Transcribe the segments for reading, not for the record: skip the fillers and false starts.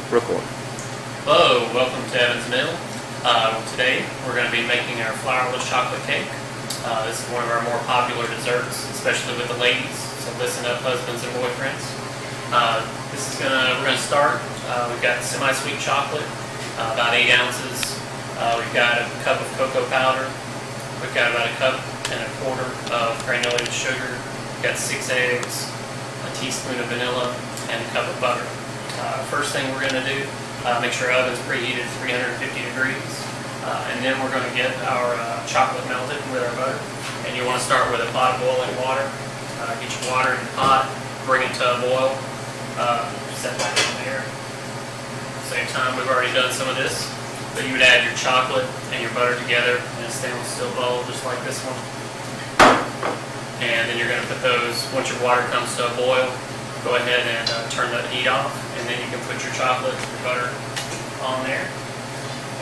Record. Hello, welcome to Evins Mill. Today we're going to be making our flourless chocolate cake. This is one of our more popular desserts, especially with the ladies. So listen up, husbands and boyfriends. We're going to start. We've got semi-sweet chocolate, about 8 ounces. We've got a cup of cocoa powder. We've got about a cup and a quarter of granulated sugar. We've got 6 eggs, a teaspoon of vanilla, and a cup of butter. First thing we're going to do, make sure our oven's preheated 350 degrees, and then we're going to get our chocolate melted with our butter. And you want to start with a pot of boiling water. Get your water in the pot, bring it to a boil, set that in there. Same time, we've already done some of this, but you would add your chocolate and your butter together in a stainless steel bowl just like this one. And then you're going to put those, once your water comes to a boil, go ahead and turn the heat off, and then you can put your chocolate and your butter on there,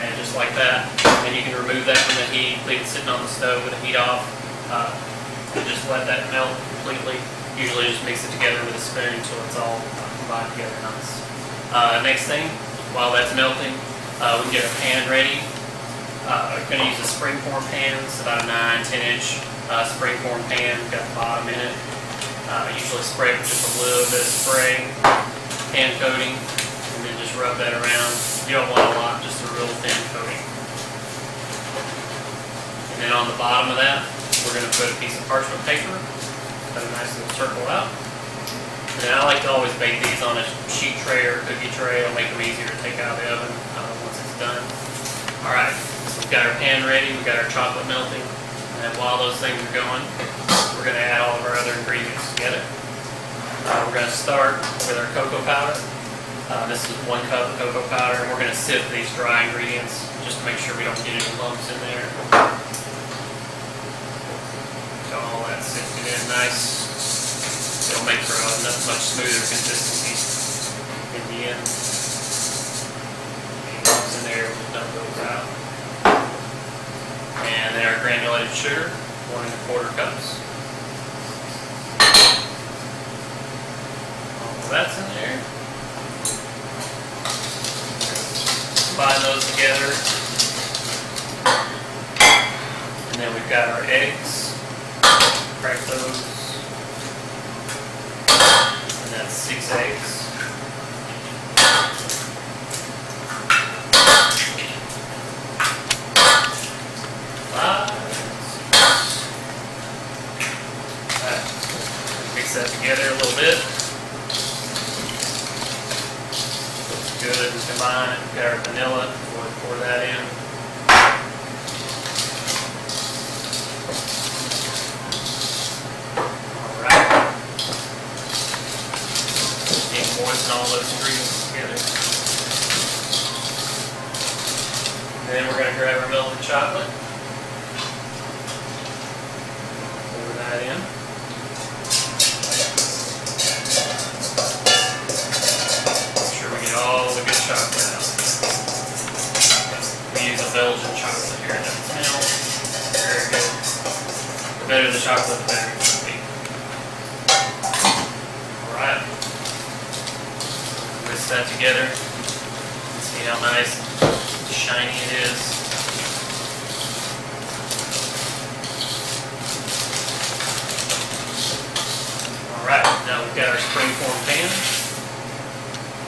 and just like that. And you can remove that from the heat, leave it sitting on the stove with the heat off, and just let that melt completely. Usually just mix it together with a spoon until it's all combined together nice. Next thing, while that's melting, we can get a pan ready. We're going to use a springform pan. It's about a 9-10 inch springform pan. Got the bottom in it. Usually spray with just a little bit of spray, pan coating, and then just rub that around. You don't want a lot, just a real thin coating. And then on the bottom of that, we're going to put a piece of parchment paper, cut a nice little circle out. And then I like to always bake these on a sheet tray or cookie tray. It'll make them easier to take out of the oven once it's done. Alright, so we've got our pan ready, we've got our chocolate melting, and while those things are going, we're going to add all of our other ingredients together. We're going to start with our cocoa powder. This is 1 cup of cocoa powder, and we're going to sift these dry ingredients just to make sure we don't get any lumps in there. Got all that sifted in nice. It'll make for a much smoother consistency in the end. Any lumps in there, we'll dump those out. And then our granulated sugar, 1 1/4 cups. That's in there. Combine those together. And then we've got our eggs. Crack those. And that's 6 eggs. Mix that together a little bit. Good and combine it. We've got our vanilla. We'll pour that in. Alright. And moisten all those ingredients together. And then we're going to grab our melted chocolate. Pour that in. All the good chocolate out. We use a Belgian chocolate here at Evins Mill. Very good. The better the chocolate, the better it should be. Alright. Whisk that together. See how nice and shiny it is. Alright, now we've got our springform pan.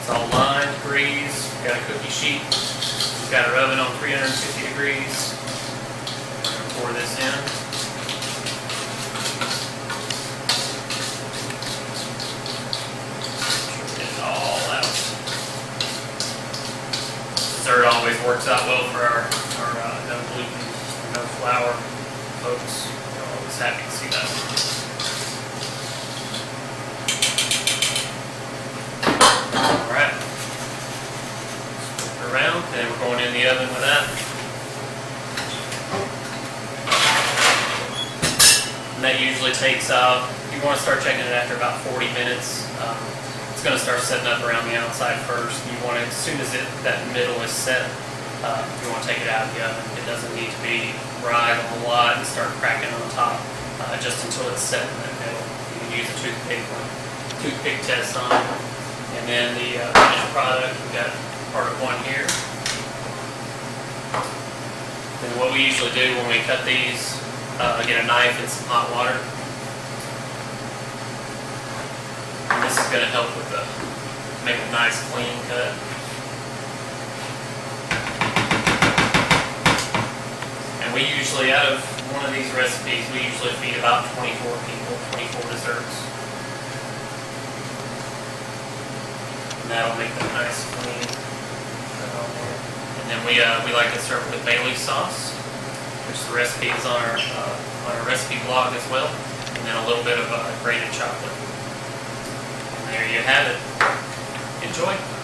It's all lined, greased. We've got a cookie sheet. We've got our oven on 350 degrees. We're going to pour this in. Get it all out. Dessert always works out well for our no gluten, no flour folks. We're always happy to see that. Alright, flip it around, and we're going in the oven with that. And that usually takes, you want to start checking it after about 40 minutes. It's going to start setting up around the outside first. You want to, as soon as that middle is set, you want to take it out of the oven. It doesn't need to be fried a whole lot and start cracking on top, just until it's set in that middle. You can use a toothpick test on it. And then the finished product, we've got part of one here. And what we usually do when we cut these, get a knife and some hot water. And this is going to help with make a nice clean cut. And we usually, out of one of these recipes, we usually feed about 24 people, 24 desserts. And that'll make that nice clean cut on there. And then we like to serve with Bailey sauce, which the recipe is on our recipe blog as well. And then a little bit of grated chocolate. And there you have it. Enjoy.